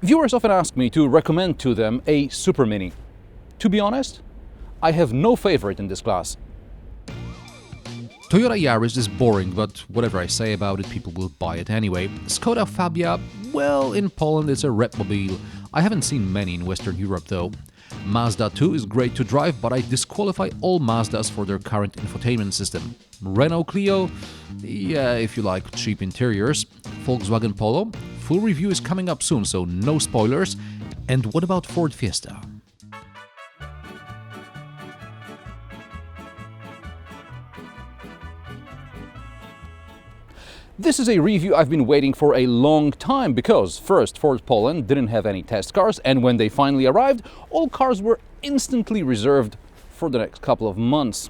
Viewers often ask me to recommend to them a supermini. To be honest, I have no favorite in this class. Toyota Yaris is boring, but whatever I say about it, people will buy it anyway. Skoda Fabia, well, in Poland it's a repmobile. I haven't seen many in Western Europe though. Mazda 2 is great to drive, but I disqualify all Mazdas for their current infotainment system. Renault Clio, yeah, if you like cheap interiors. Volkswagen Polo, full review is coming up soon, so no spoilers. And what about Ford Fiesta? This is a review I've been waiting for a long time because, first, Ford Poland didn't have any test cars, and when they finally arrived, all cars were instantly reserved for the next couple of months.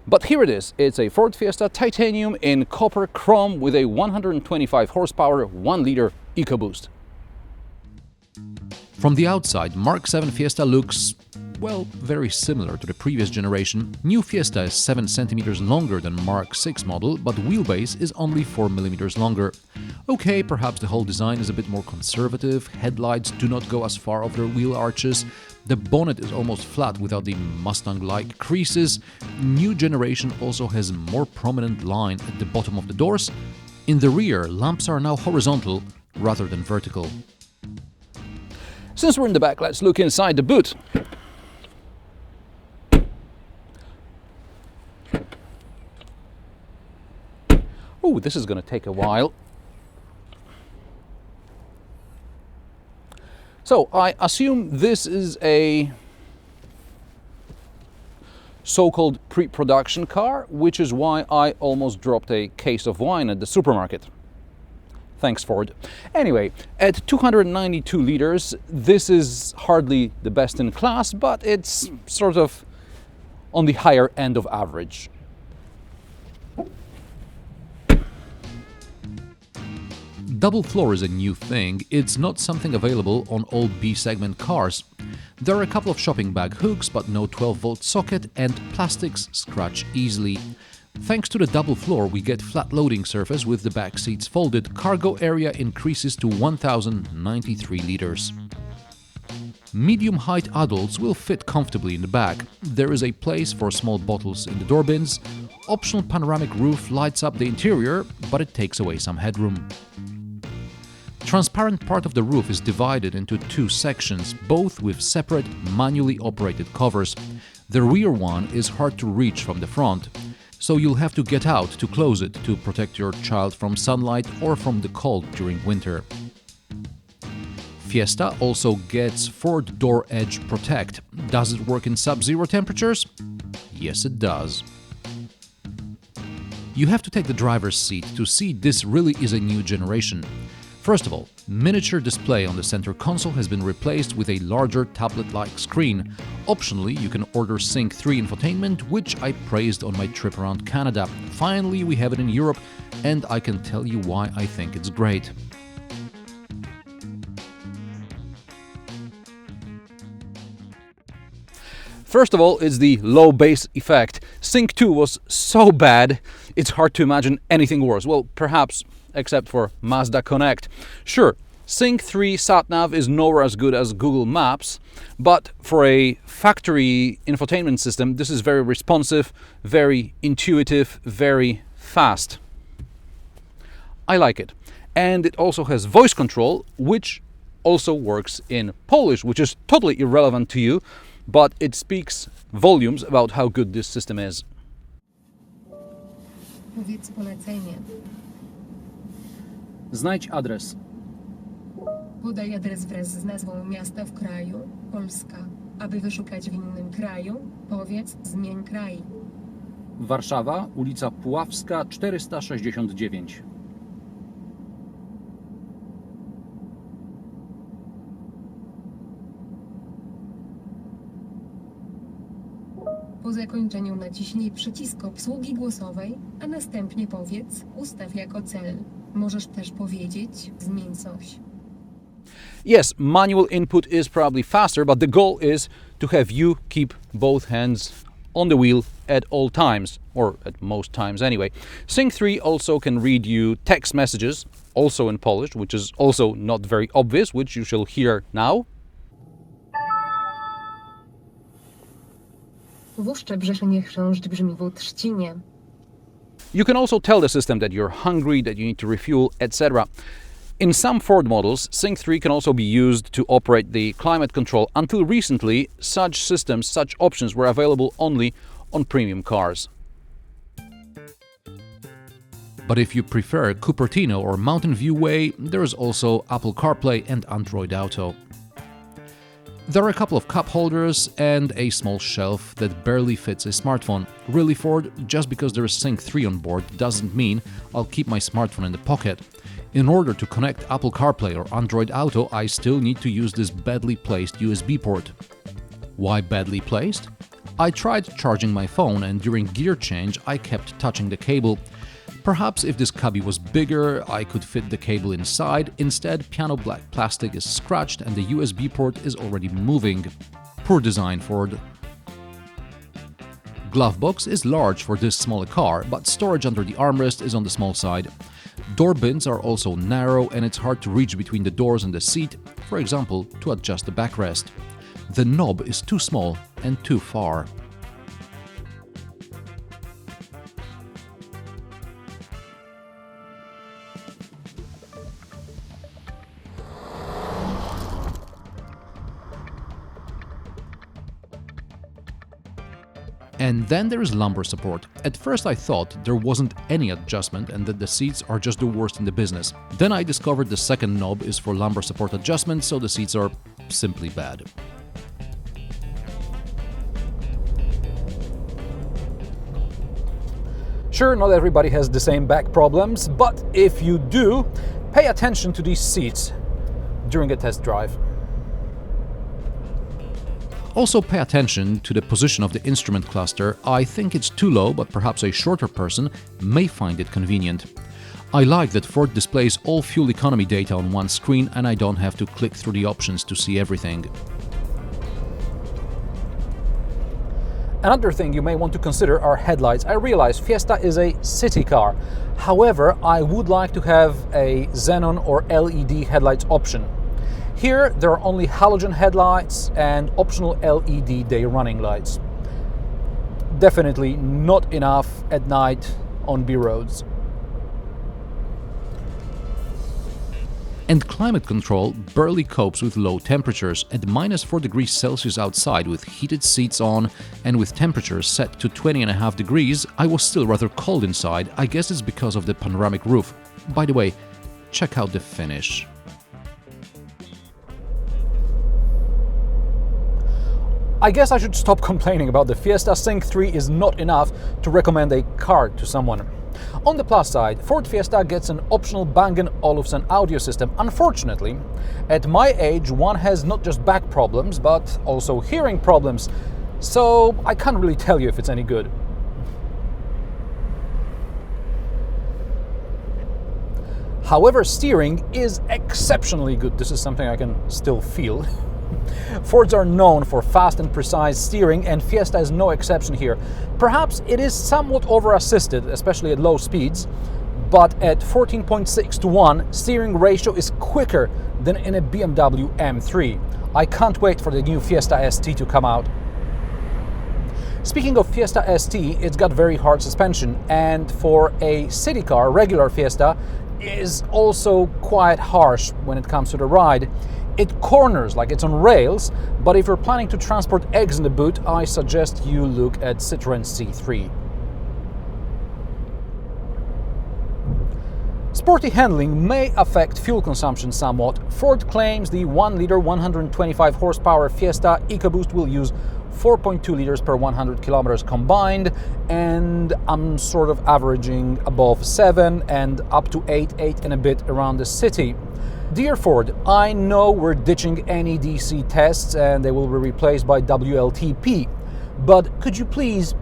But here it is. It's a Ford Fiesta Titanium in copper chrome with a 125 horsepower 1-liter EcoBoost. From the outside, Mk8 Fiesta looks, well, very similar to the previous generation. New Fiesta is 7 cm longer than Mark 6 model, but wheelbase is only 4 mm longer. Okay, perhaps the whole design is a bit more conservative, headlights do not go as far off their wheel arches, the bonnet is almost flat without the Mustang-like creases, new generation also has a more prominent line at the bottom of the doors. In the rear, lamps are now horizontal rather than vertical. Since we're in the back, let's look inside the boot. Oh, this is going to take a while. So I assume this is a so-called pre-production car, which is why I almost dropped a case of wine at the supermarket. Thanks, Ford. Anyway, at 292 liters, this is hardly the best in class, but it's sort of on the higher end of average. Double floor is a new thing, it's not something available on all B-segment cars. There are a couple of shopping bag hooks, but no 12-volt socket, and plastics scratch easily. Thanks to the double floor, we get flat loading surface with the back seats folded. Cargo area increases to 1093 liters. Medium-height adults will fit comfortably in the back. There is a place for small bottles in the door bins. Optional panoramic roof lights up the interior, but it takes away some headroom. Transparent part of the roof is divided into two sections, both with separate manually operated covers. The rear one is hard to reach from the front, so you'll have to get out to close it to protect your child from sunlight or from the cold during winter. Fiesta also gets Ford Door Edge Protect. Does it work in sub-zero temperatures? Yes, it does. You have to take the driver's seat to see this really is a new generation. First of all, miniature display on the center console has been replaced with a larger tablet-like screen. Optionally, you can order Sync 3 Infotainment, which I praised on my trip around Canada. Finally, we have it in Europe, and I can tell you why I think it's great. First of all, it's the low bass effect. Sync 2 was so bad, it's hard to imagine anything worse. Well, perhaps except for Mazda Connect. Sure, Sync 3 SatNav is nowhere as good as Google Maps, but for a factory infotainment system, this is very responsive, very intuitive, very fast. I like it. And it also has voice control, which also works in Polish, which is totally irrelevant to you, but it speaks volumes about how good this system is. Powiedz polecenie. Znajdź adres. Podaj adres wraz z nazwą miasta w kraju, Polska. Aby wyszukać w innym kraju, powiedz zmień kraj. Warszawa, ulica Puławska 469. Po zakończeniu naciśnij przycisk obsługi głosowej, a następnie powiedz ustaw jako cel. Możesz też powiedzieć zmień coś. Yes, manual input is probably faster, but the goal is to have you keep both hands on the wheel at all times, or at most times anyway. Sync 3 also can read you text messages, also in Polish, which is also not very obvious, which you shall hear now. W Szczebrzeszynie niech chrząszcz brzmi w trzcinie. You can also tell the system that you're hungry, that you need to refuel, etc. In some Ford models, Sync 3 can also be used to operate the climate control. Until recently, such systems, such options were available only on premium cars. But if you prefer Cupertino or Mountain View Way, there is also Apple CarPlay and Android Auto. There are a couple of cup holders and a small shelf that barely fits a smartphone. Really, Ford, just because there is Sync 3 on board doesn't mean I'll keep my smartphone in the pocket. In order to connect Apple CarPlay or Android Auto, I still need to use this badly placed USB port. Why badly placed? I tried charging my phone and during gear change I kept touching the cable. Perhaps if this cubby was bigger, I could fit the cable inside. Instead, piano black plastic is scratched and the USB port is already moving. Poor design, Ford. Glove box is large for this small a car, but storage under the armrest is on the small side. Door bins are also narrow and it's hard to reach between the doors and the seat, for example, to adjust the backrest. The knob is too small and too far. And then there is lumbar support. At first I thought there wasn't any adjustment and that the seats are just the worst in the business. Then I discovered the second knob is for lumbar support adjustment, so the seats are simply bad. Sure, not everybody has the same back problems, but if you do, pay attention to these seats during a test drive. Also pay attention to the position of the instrument cluster. I think it's too low, but perhaps a shorter person may find it convenient. I like that Ford displays all fuel economy data on one screen and I don't have to click through the options to see everything. Another thing you may want to consider are headlights. I realize Fiesta is a city car. However, I would like to have a xenon or LED headlights option. Here, there are only halogen headlights and optional LED day running lights. Definitely not enough at night on B roads. And climate control barely copes with low temperatures. At -4 degrees Celsius outside with heated seats on and with temperatures set to 20.5 degrees, I was still rather cold inside. I guess it's because of the panoramic roof. By the way, check out the finish. I guess I should stop complaining about the Fiesta. Sync 3 is not enough to recommend a car to someone. On the plus side, Ford Fiesta gets an optional Bang & Olufsen audio system. Unfortunately, at my age, one has not just back problems, but also hearing problems, so I can't really tell you if it's any good. However, steering is exceptionally good. This is something I can still feel. Fords are known for fast and precise steering, and Fiesta is no exception here. Perhaps it is somewhat over-assisted, especially at low speeds, but at 14.6:1, steering ratio is quicker than in a BMW M3. I can't wait for the new Fiesta ST to come out. Speaking of Fiesta ST, it's got very hard suspension, and for a city car, regular Fiesta is also quite harsh when it comes to the ride. It corners like it's on rails, but if you're planning to transport eggs in the boot, I suggest you look at Citroën C3. Sporty handling may affect fuel consumption somewhat. Ford claims the 1-liter 125 horsepower Fiesta EcoBoost will use 4.2 liters per 100 kilometers combined, and I'm sort of averaging above 7 and up to 8 and a bit around the city. Dear Ford, I know we're ditching any DC tests and they will be replaced by WLTP, but could you please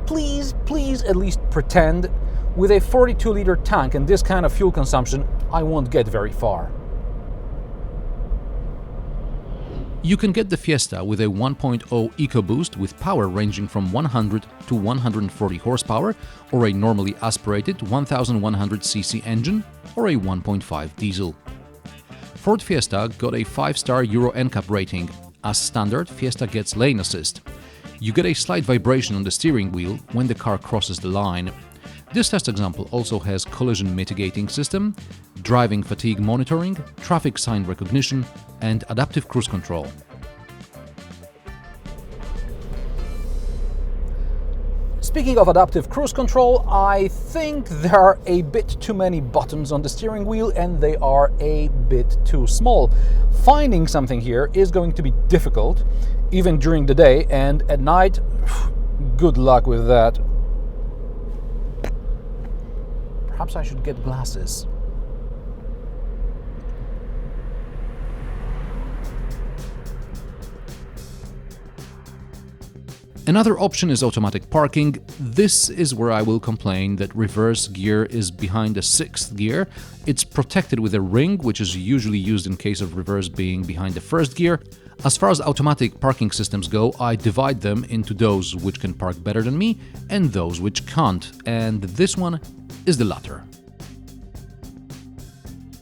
at least pretend with a 42-liter tank and this kind of fuel consumption, I won't get very far. You can get the Fiesta with a 1.0 EcoBoost with power ranging from 100 to 140 horsepower, or a normally aspirated 1100cc engine, or a 1.5 diesel. Ford Fiesta got a 5-star Euro NCAP rating. As standard, Fiesta gets lane assist. You get a slight vibration on the steering wheel when the car crosses the line. This test example also has collision mitigating system, driving fatigue monitoring, traffic sign recognition, and adaptive cruise control. Speaking of adaptive cruise control, I think there are a bit too many buttons on the steering wheel and they are a bit too small. Finding something here is going to be difficult, even during the day, and at night, good luck with that. Perhaps I should get glasses. Another option is automatic parking. This is where I will complain that reverse gear is behind the 6th gear. It's protected with a ring, which is usually used in case of reverse being behind the 1st gear. As far as automatic parking systems go, I divide them into those which can park better than me and those which can't, and this one is the latter.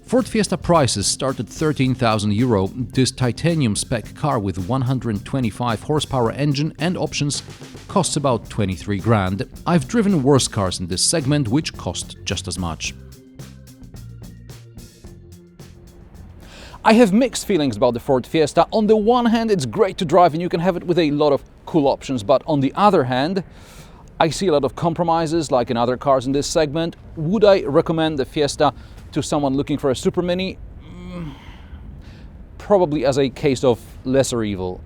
Ford Fiesta prices start at €13,000. This titanium spec car with 125 horsepower engine and options costs about 23 grand. I've driven worse cars in this segment which cost just as much. I have mixed feelings about the Ford Fiesta. On the one hand, it's great to drive and you can have it with a lot of cool options, but on the other hand, I see a lot of compromises like in other cars in this segment. Would I recommend the Fiesta to someone looking for a supermini? Probably as a case of lesser evil.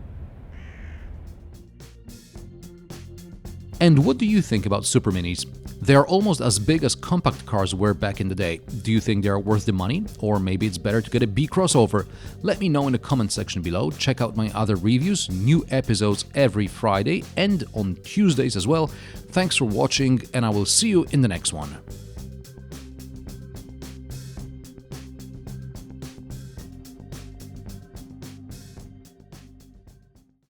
And what do you think about superminis? They are almost as big as compact cars were back in the day. Do you think they are worth the money? Or maybe it's better to get a B crossover? Let me know in the comment section below. Check out my other reviews, new episodes every Friday and on Tuesdays as well. Thanks for watching, and I will see you in the next one.